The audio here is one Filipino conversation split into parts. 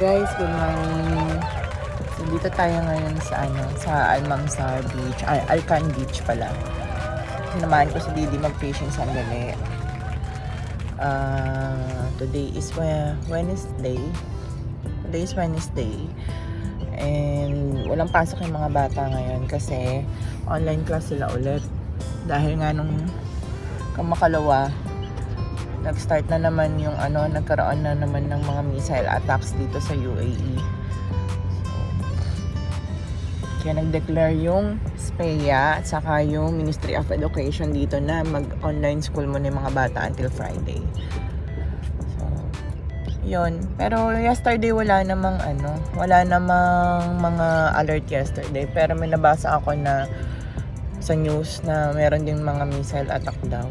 Guys, good morning. So dito tayo ngayon sa Almanzar Beach, Alcan Beach pala. Sinamahan ko si Didi mag-fishing sandali. Today is Wednesday. Today is Wednesday. And walang pasok yung mga bata ngayon kasi online class sila ulit. Dahil nga nung kamakalawa, nag-start na naman yung nagkaroon na naman ng mga missile attacks dito sa UAE. Kaya nag-declare yung SPEA at saka yung Ministry of Education dito na mag-online school muna yung mga bata until Friday. So, yun. Pero yesterday wala namang mga alert yesterday. Pero may nabasa ako na sa news na meron din mga missile attack daw.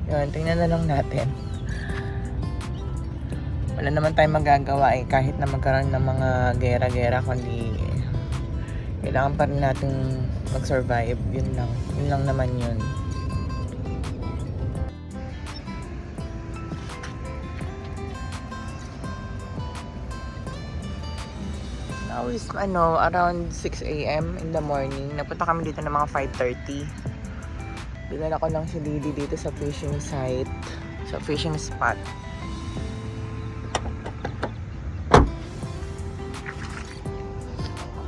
Yun, tingnan na lang natin. Wala naman tayong magagawa kahit na magkaroon ng mga gera-gera, kundi kailangan pa rin natin mag-survive. Yun lang naman yun. Now is around 6 a.m. in the morning. Napunta kami dito ng mga 5:30. Dinala ko lang si Didi dito sa fishing site, sa fishing spot.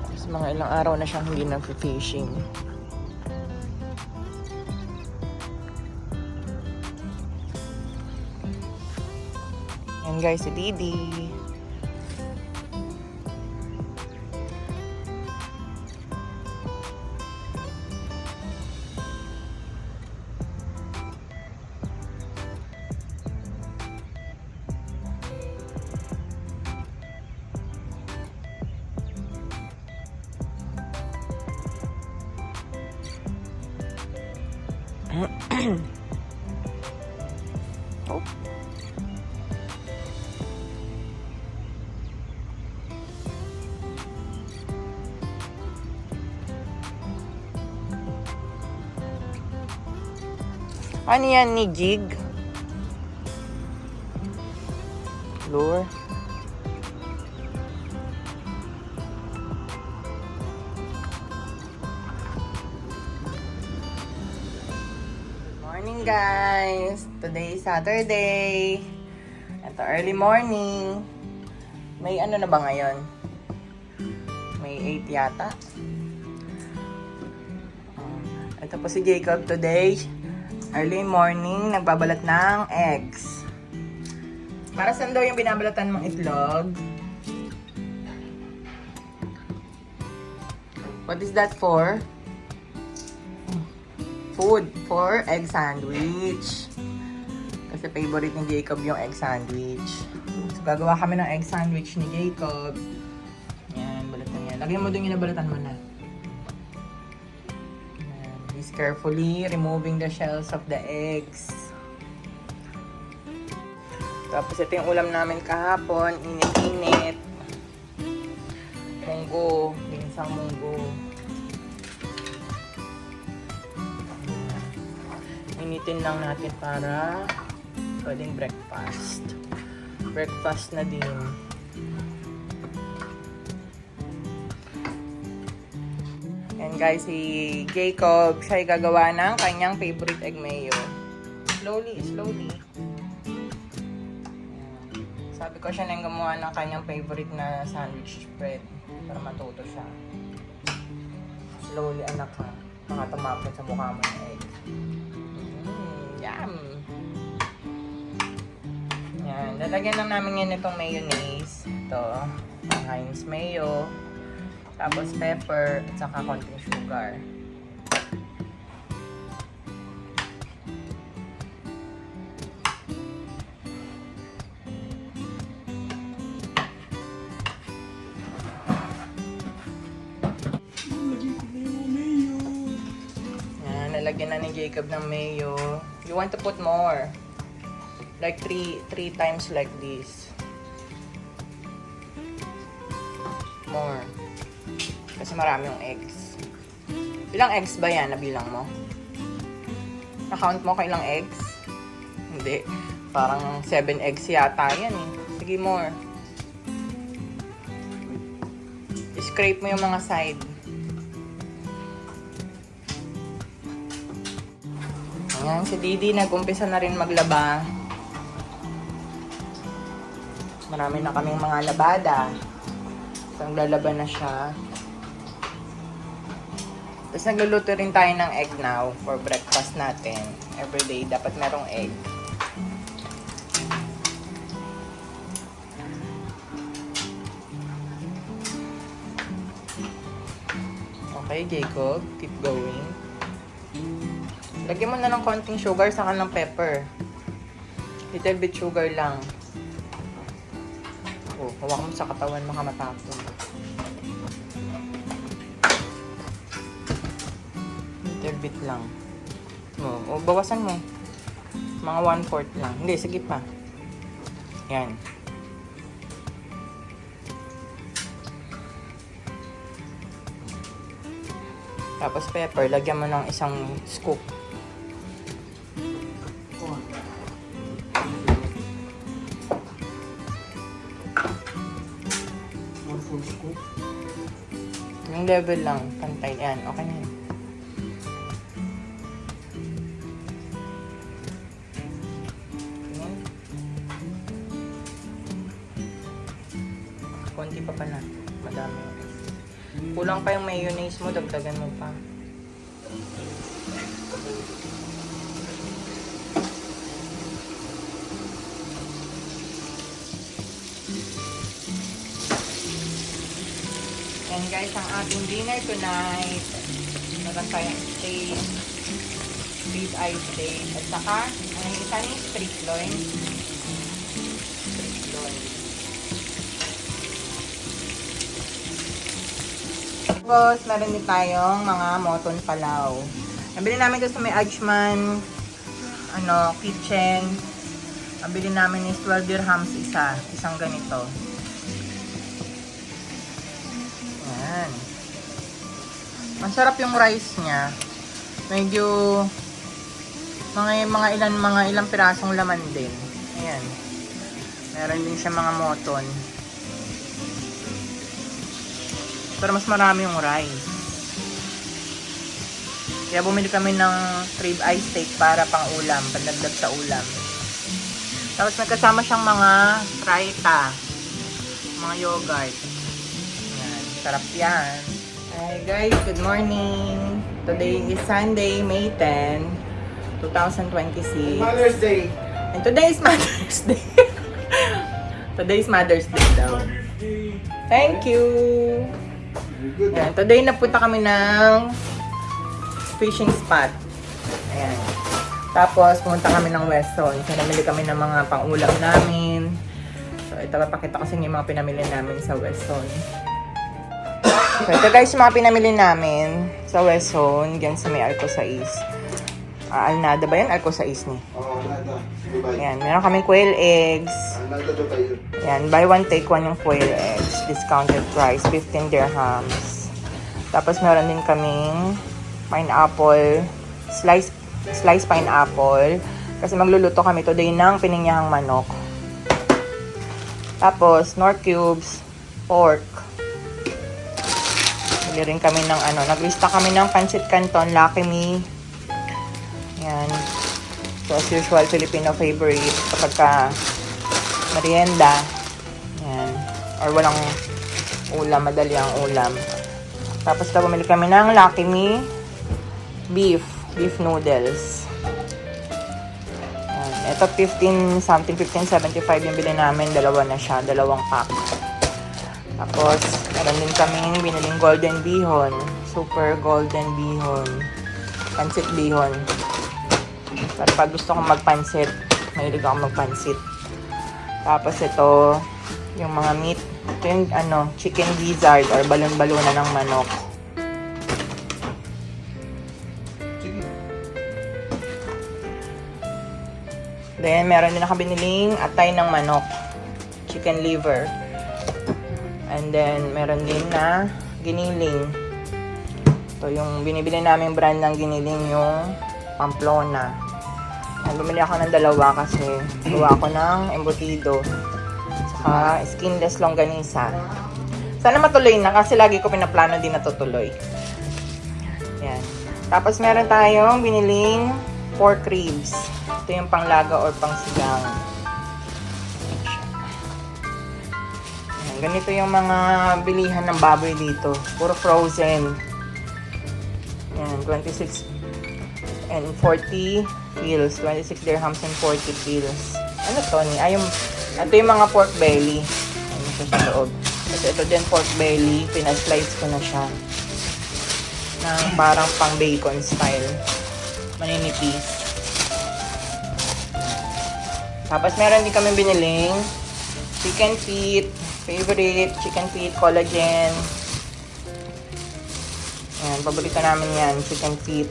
Tapos mga ilang araw na siyang hindi nag-fishing. Yan guys, si Didi. Oh. Ano yan ni jig? Lure? Morning guys! Today is Saturday. Ito early morning. May na ba ngayon? May 8 yata. Ito po si Jacob today. Early morning, nagbabalat ng eggs. Para saan daw yung binabalatan mong itlog? What is that for? Food for egg sandwich. Kasi favorite ni Jacob yung egg sandwich. So, gagawa kami ng egg sandwich ni Jacob. Yan, balatan yan. Lagyan mo dun yung nabalatan mo na. Yan. He's carefully removing the shells of the eggs. Tapos ito yung ulam namin kahapon. Init-init. Munggo. Ginsang munggo. Initin lang natin para pwedeng breakfast. Breakfast na din. And guys, si Jacob, siya ay gagawa ng kanyang favorite egg mayo. Slowly. Sabi ko siya na yung gumawa ng kanyang favorite na sandwich spread para matuto siya. Slowly, anak ha. Mga tumapit sa mukha mo ng egg. Yum! Yan. Lalagyan lang namin yan itong mayonnaise. Ito. Heinz mayo. Tapos pepper. At saka konting sugar. Yan. Lalagyan na ni Jacob ng mayo. You want to put more. Like three times like this. More. Kasi marami yung eggs. Ilang eggs ba yan? Nabilang mo? Na-count mo kung ilang eggs? Hindi. Parang 7 eggs yata yan eh. Sige, more. Scrape mo yung mga side. Ayan, si Didi nag-umpisa na rin maglaba. Marami na kaming mga labada. So, naglalaba na siya. Tapos nagluluto rin tayo ng egg now for breakfast natin. Everyday, dapat merong egg. Okay, Jacob. Keep going. Lagyan mo na ng konting sugar saka ng pepper. Little bit sugar lang. Oh, hawak mo sa katawan, makamatapon. Little bit lang. Oh, bawasan mo. Mga 1/4 lang. Hindi, sige pa. Yan. Tapos pepper, lagyan mo ng isang scoop. Yung level lang, pantay. Yan, okay na yun. Konti pa pala. Madami. Kulang pa yung mayonnaise mo, dagdagan mo pa. And guys, ang ating dinner tonight, meron tayong steak, rib eye steak, at saka, ano yung isa ni? Strip loin. Strip loin. Tapos, meron din tayong mga moton palaw. Nabili namin ito sa may Ajman, kitchen. Nabili namin is 12 dirhams isa. Isang ganito. Ayan. Masarap yung rice niya. Medyo mga ilang pirasong laman din. Ayan. Meron din siya mga moton. Pero mas marami yung rice. Kaya bumili kami ng rib eye steak para pang ulam, pandagdag sa ulam. Tapos nagkasama siyang mga raita, mga yogurt. Yan, sarap yan. Hi guys, good morning. Today is Sunday, May 10, 2026. Mother's Day. And today is Mother's Day. Today is Mother's Day daw. Thank you. Ayan, today napunta kami ng fishing spot. Ayan. Tapos pumunta kami ng Weston. So namili kami ng mga pang-ulam namin. So ito, papakita ko sa inyo yung mga pinamili namin sa Weston. So ito guys, yung mga pinamili namin sa Weston. Diyan sa may Arco 6. Alnada ba yan? Arco 6 ni. Oo, Alnada. Dubai. Ayan, meron kaming quail eggs. Alnada, Dubai. Yan, buy one take one yung quail eggs. Discounted price, 15 dirhams. Tapos meron din kaming pineapple, slice pineapple. Kasi magluluto kami today ng pininyahang manok. Tapos, Knorr cubes, pork. Bili rin kami ng naglista kami ng pancit canton, Lucky Me. Yan. So, as usual, Filipino favorite kapag ka merienda. Yan. Or walang ulam, madali ang ulam. Tapos bumili kami ng Lucky Me beef noodles. Yan. Ito 15.75 yung bili namin. Dalawa na siya, dalawang pack. Tapos, meron din kaming biniling golden bihon. Super golden bihon. Pansit bihon. Pero pag gusto kong magpansit, mahilig akong magpansit. Tapos ito, yung mga meat. Ito yung chicken gizzard or balon-balona ng manok. Then, meron din nakabiniling atay ng manok. Chicken liver. And then, meron din na giniling. Ito yung binibili namin brand ng giniling, yung Pamplona. Bumili ako ng dalawa kasi gawa ko ng embutido. Saka skinless longganisa. Sana matuloy na kasi lagi ko pinaplano din na tutuloy. Yan. Tapos meron tayong biniling pork ribs. Ito yung panglaga or pangsigang. Yan. Ganito yung mga bilihan ng baboy dito. Puro frozen. Yan, 26 and 40 pills. 26 dirhams and 40 pills. Ano to ni? Ito yung mga pork belly. Ano siya sa loob. Kasi ito din pork belly. Pinaslice ko na siya. Ng parang pang bacon style. Maninipis. Tapos meron din kami biniling chicken feet. Favorite. Chicken feet. Collagen. Ayan, paborito namin yan. Chicken feet.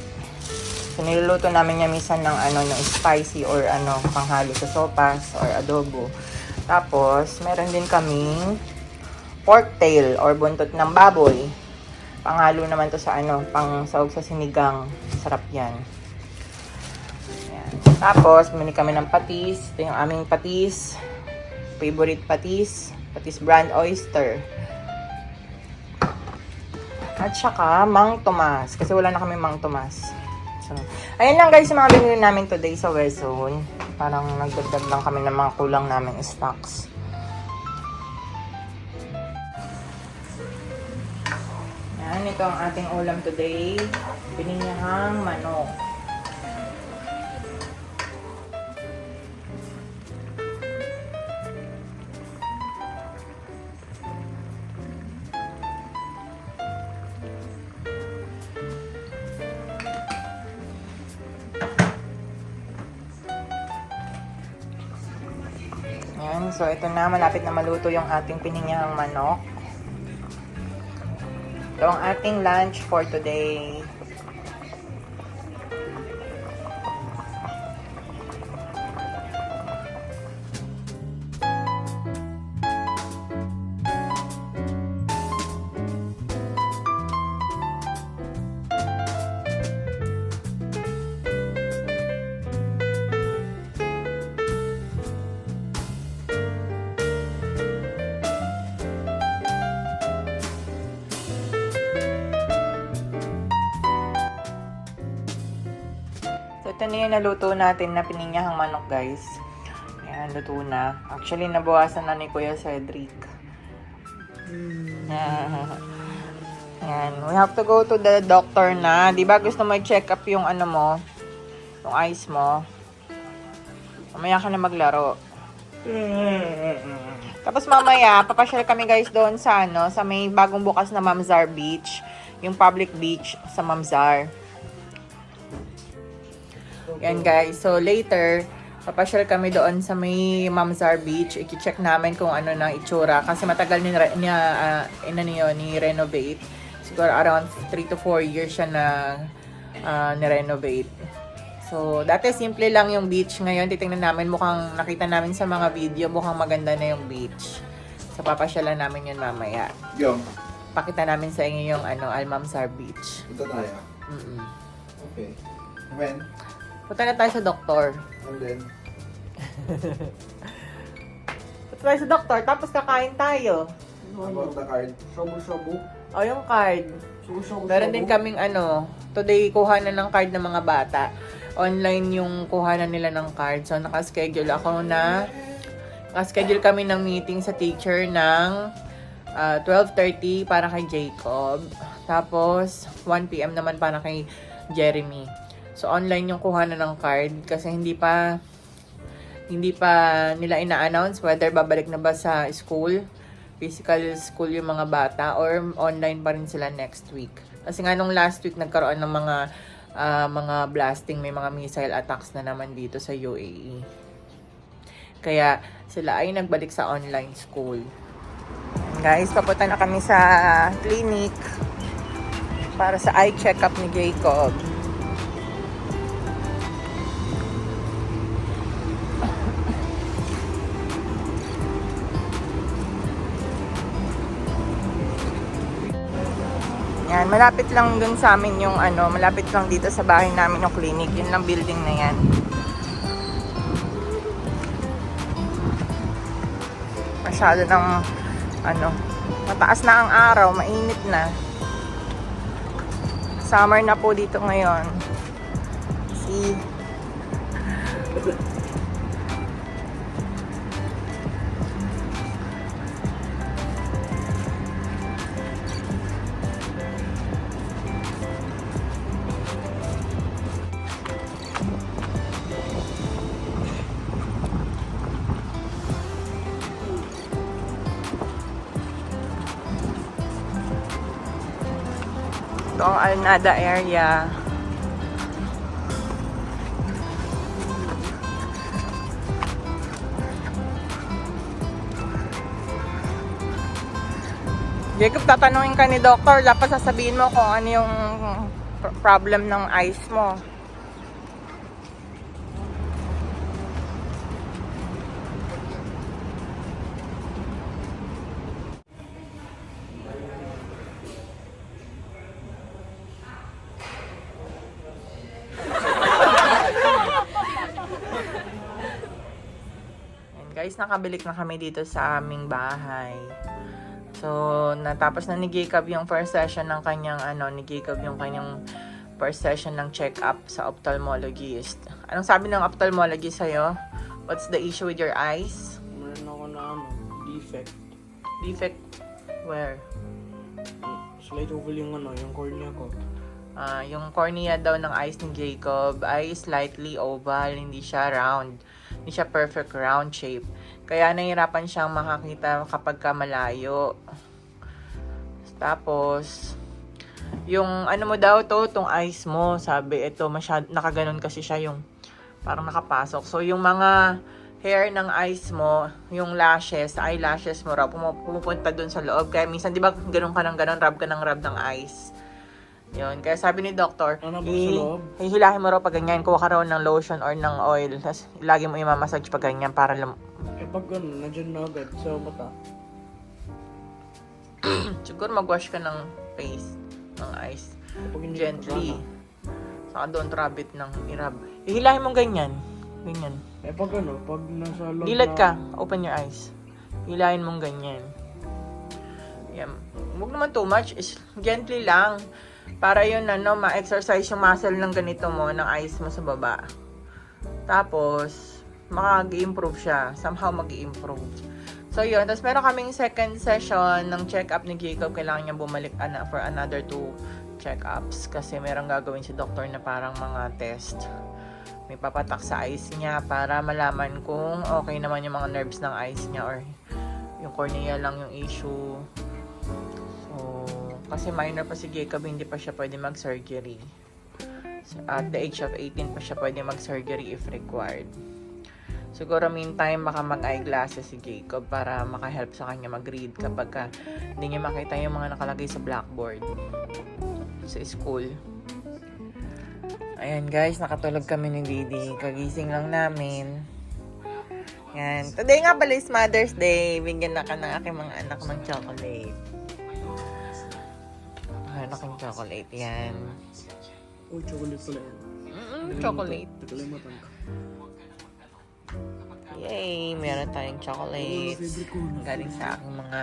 So, niluluto namin yan minsan ng ng spicy or panghalo sa sopas or adobo. Tapos, meron din kaming pork tail or buntot ng baboy. Panghalo naman to sa pang sahog sa sinigang. Sarap yan. Ayan. Tapos, bumili kami ng patis. Ito yung aming patis. Favorite patis. Patis brand oyster. At saka, Mang Tomas. Kasi wala na kami Mang Tomas. So, ayan lang guys yung mga binili namin today sa West Zone. Parang nagdagdag lang kami ng mga kulang namin stocks. Yan, ito ang ating ulam today. Pininyahang manok. Yan, so ito na, malapit na maluto yung ating pininyahang manok. Ito ang ating lunch for today. So, ito na yung naluto natin na pininyahang manok, guys. Ayan, luto na. Actually, nabawasan na ni Kuya Cedric. Ayan, we have to go to the doctor na. Di ba gusto mo i-check up yung mo, yung eyes mo? Mamaya ka na maglaro. Tapos mamaya, papasyal kami guys doon sa sa may bagong bukas na Mamzar Beach. Yung public beach sa Mamzar. Yan guys. So later, papasyal kami doon sa may Mamzar Beach. I-check namin kung ano na itsura. Kasi matagal ni-renovate. Siguro around 3 to 4 years siya na ni-renovate. So, dati simple lang yung beach. Ngayon, titingnan namin, mukhang nakita namin sa mga video, mukhang maganda na yung beach. So, papasyalan namin yun mamaya. Yung? Pakita namin sa inyo yung Al Mamzar Beach. Ito tayo. Okay. When? Punta na tayo sa doktor. And then? Punta tayo sa doktor, tapos kakain tayo. About the card? Shabu-shabu? O, yung card. Meron din kaming today kuhanan ng card ng mga bata. Online yung kuhanan nila ng card. So, nakaschedule kami ng meeting sa teacher ng 12:30 para kay Jacob. Tapos, 1 PM naman para kay Jeremy. So, online yung kuhanan ng card kasi hindi pa nila ina-announce whether babalik na ba sa school, physical school yung mga bata, or online pa rin sila next week. Kasi nga nung last week nagkaroon ng mga blasting, may mga missile attacks na naman dito sa UAE. Kaya sila ay nagbalik sa online school. Guys, papunta na kami sa clinic para sa eye check-up ni Jacob. Yan, malapit lang dun sa amin yung malapit lang dito sa bahay namin yung clinic. Yun lang building na yan. masyado ng mataas na ang araw, mainit na. Summer na po dito ngayon. See? Ito ang Alnada area. Jacob, tatanungin ka ni Doctor, dapat sasabihin mo kung ano yung problem ng eyes mo. Guys, nakabilik na kami dito sa aming bahay. So, natapos na ni Jacob yung first session ng kanyang first session ng check-up sa ophthalmologist. Anong sabi ng ophthalmologist sa'yo? What's the issue with your eyes? Meron ako na defect. Defect? Where? Slight oval yung yung cornea ko. Yung cornea daw ng eyes ni Jacob ay slightly oval, hindi siya round. Hindi siya perfect round shape. Kaya nahihirapan siyang makakita kapag ka malayo. Tapos, yung mo daw tong eyes mo, sabi, ito, nakaganon kasi siya yung parang nakapasok. So, yung mga hair ng eyes mo, yung eyelashes mo raw, pumupunta dun sa loob. Kaya minsan, di ba, ganun ka ng ganun, rub ng eyes. Yun. Kaya sabi ni Doctor, Ano ba sa loob? hihilahin mo raw pag ganyan, kuha ka raw ng lotion or ng oil. Tapos, lagi mo imamassage pag ganyan para Pag nandiyan na agad sa mata. siguro mag-wash ka ng face, ng eyes. Kapag hindi Gently. kasama. Saka don't rub it ng irab. Hihilahin mo ganyan. Ganyan. Pag pag nasa loob Dilat ka. Open your eyes. Hilahin mong ganyan. Yan. Huwag naman too much. Gently lang. Para yun, ma-exercise yung muscle ng ganito mo, ng eyes mo sa baba. Tapos, mag-improve siya. Somehow mag-improve. So, yun. Tapos, meron kaming second session ng check-up ni Jacob. Kailangan niya bumalik for another 2 check-ups. Kasi meron gagawin si doctor na parang mga test. May papatak sa eyes niya para malaman kung okay naman yung mga nerves ng eyes niya or yung cornea lang yung issue. So, kasi minor pa si Jacob, hindi pa siya pwede mag-surgery. So, at the age of 18 pa siya pwede mag-surgery if required. Siguro meantime, baka mag-eyeglasses si Jacob para maka-help sa kanya mag-read kapag hindi niya makita yung mga nakalagay sa blackboard sa school. Ayan guys, nakatulog kami ni Didi. Kagising lang namin. Yan. Today nga pala is Mother's Day. Bigyan na ka ng aking mga anak ng chocolate. Anak ng chocolate yan. Oh, chocolate pala yan. Chocolate. Nagkalimutan ka. Yay! Meron tayong chocolate. Favorite ko. Galing sa aking mga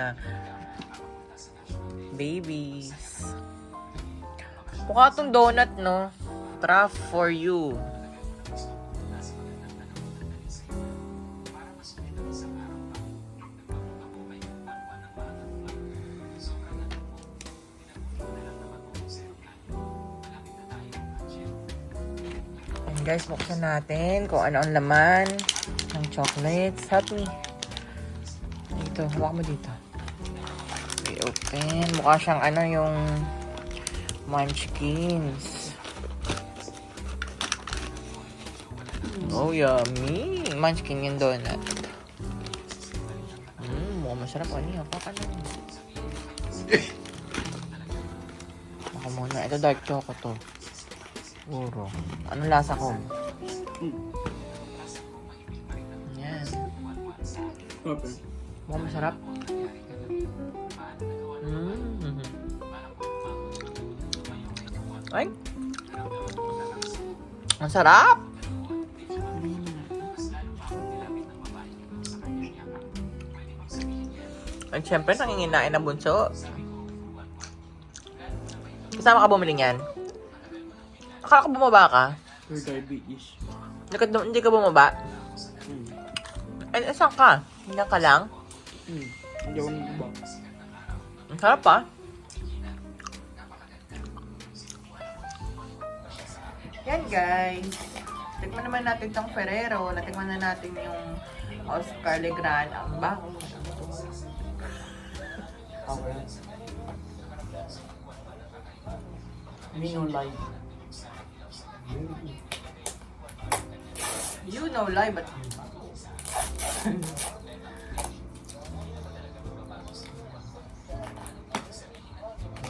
babies. Mukha itong donut, no? Truff for you. And guys, buksan natin kung ano ang laman ng chocolates. Help me. Dito, hawak mo dito. Okay, open. Mukha siyang yung munchkins. Oh, yummy. Munchkin yung donut. Mukhang masarap. Ano yun? Paka na. Baka muna. Ito dark choco to. Puro. Anong lasa ko? Yan. Okay. Mukhang masarap. Ay. Ang sarap. At syempre, nanginginain na bunso. Kasama ka bumili niyan? Akala ko bumaba ka? For diabetes. Hindi ka bumaba? Eh, saan ka? Hindi ka lang? Hindi ako nagba. Ang sarap pa. Yan guys. Tikman naman natin tong Ferrero. Natikman na natin yung Oscar Legrand. Ang bago. Okay. Mino live. You know lie, but...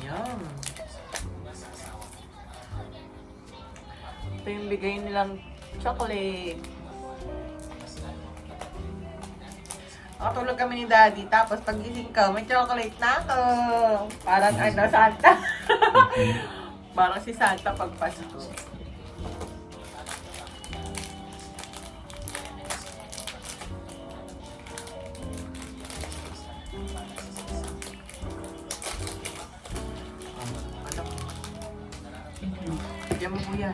Yum. Ito yung bigay nilang chocolate. Nakatulog kami ni Daddy, tapos pagising ko, may chocolate na ako. Parang ano, Santa. Parang si Santa pag Pasko. Diyan mo kuya.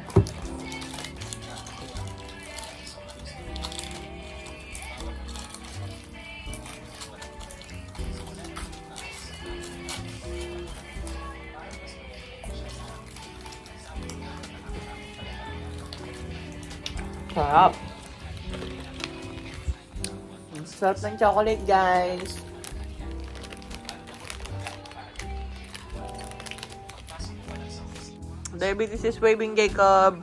Sarap. Ang sarap ng chocolate, guys. Diabetes is waving, Jacob.